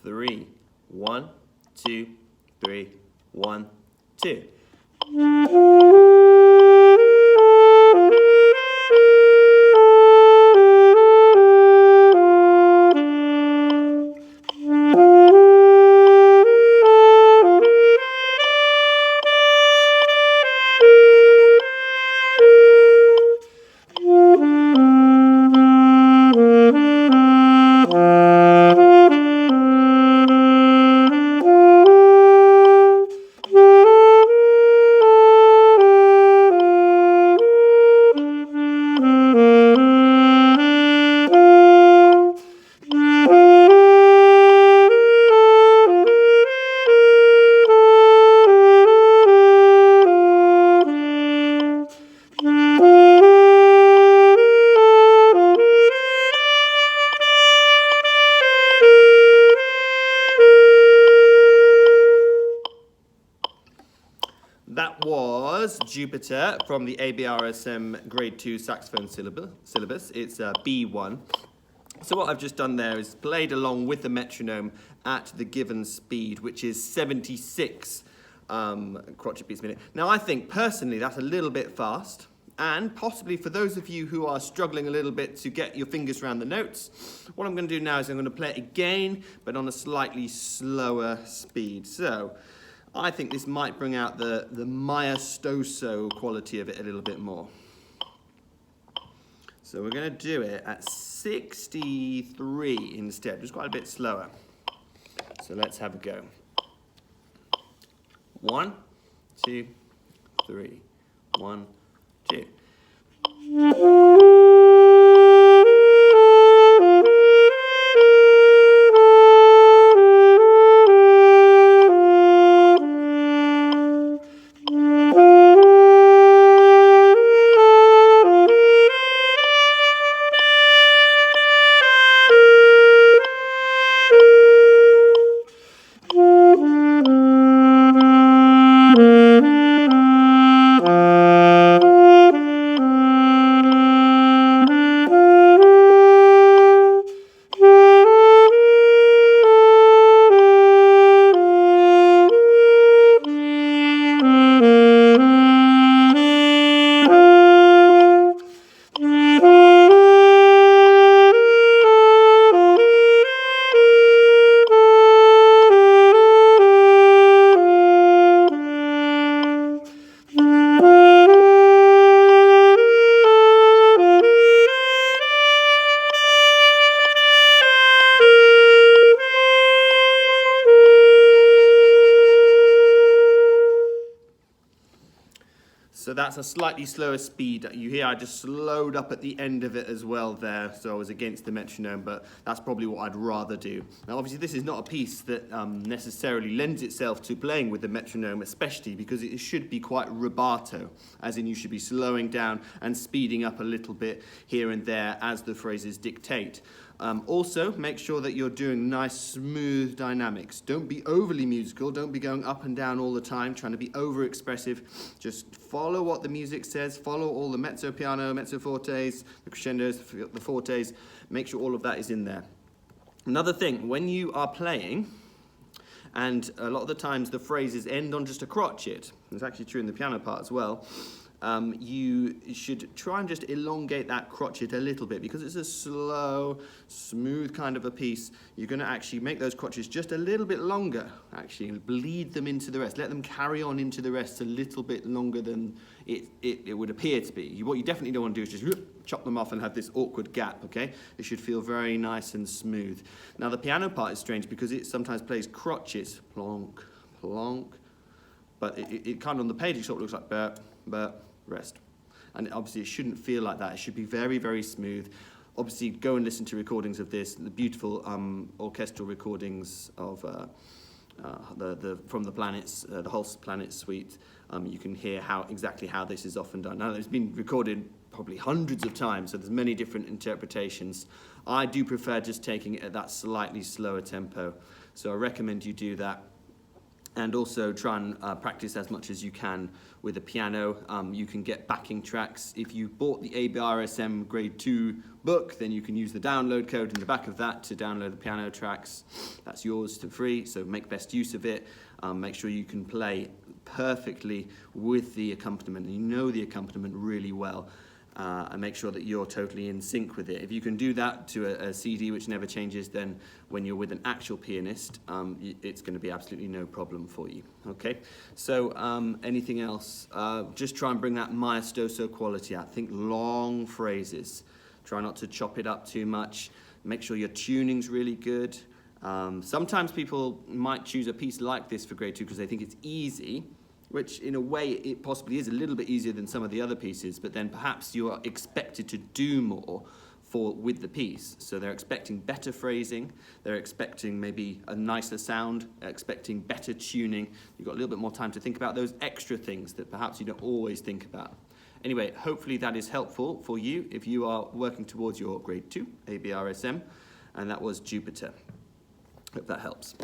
3. 1, 2, 3, 1, 2. That was Jupiter from the ABRSM Grade 2 saxophone syllabus. It's B1. So what I've just done there is played along with the metronome at the given speed, which is 76 crotchet beats a minute. Now I think personally that's a little bit fast, and possibly for those of you who are struggling a little bit to get your fingers around the notes, what I'm going to do now is I'm going to play it again, but on a slightly slower speed. So I think this might bring out the maestoso quality of it a little bit more. So we're going to do it at 63 instead, just quite a bit slower. So let's have a go. 1, 2, 3, 1, 2. So that's a slightly slower speed. You hear I just slowed up at the end of it as well there, so I was against the metronome, but that's probably what I'd rather do. Now obviously this is not a piece that necessarily lends itself to playing with the metronome, especially because it should be quite rubato, as in you should be slowing down and speeding up a little bit here and there as the phrases dictate. Also, make sure that you're doing nice, smooth dynamics. Don't be overly musical. Don't be going up and down all the time, trying to be over-expressive. Just follow what the music says. Follow all the mezzo piano, mezzo fortes, the crescendos, the fortes. Make sure all of that is in there. Another thing, when you are playing, and a lot of the times the phrases end on just a crotchet, it's actually true in the piano part as well, you should try and just elongate that crotchet a little bit, because it's a slow, smooth kind of a piece. You're going to actually make those crotchets just a little bit longer, actually, and bleed them into the rest. Let them carry on into the rest a little bit longer than it would appear to be. What you definitely don't want to do is just chop them off and have this awkward gap, okay? It should feel very nice and smooth. Now the piano part is strange because it sometimes plays crotchets, plonk, plonk, but it kind of on the page it sort of looks like burp, burp, rest. And obviously it shouldn't feel like that. It should be very, very smooth. Obviously go and listen to recordings of this, the beautiful orchestral recordings of from the planets, the whole planet suite. You can hear exactly how this is often done. Now it's been recorded probably hundreds of times, so there's many different interpretations. I do prefer just taking it at that slightly slower tempo, so I recommend you do that. And also try and practice as much as you can with the piano. You can get backing tracks. If you bought the ABRSM Grade 2 book, then you can use the download code in the back of that to download the piano tracks. That's yours for free, so make best use of it. Make sure you can play perfectly with the accompaniment, and you know the accompaniment really well. And make sure that you're totally in sync with it. If you can do that to a CD which never changes, then when you're with an actual pianist, it's going to be absolutely no problem for you. Okay, so anything else? Just try and bring that maestoso quality out. Think long phrases. Try not to chop it up too much. Make sure your tuning's really good. Sometimes people might choose a piece like this for grade 2 because they think it's easy, which in a way it possibly is a little bit easier than some of the other pieces, but then perhaps you are expected to do more with the piece. So they're expecting better phrasing, they're expecting maybe a nicer sound, expecting better tuning. You've got a little bit more time to think about those extra things that perhaps you don't always think about. Anyway, hopefully that is helpful for you if you are working towards your grade 2 ABRSM, and that was Jupiter. Hope that helps.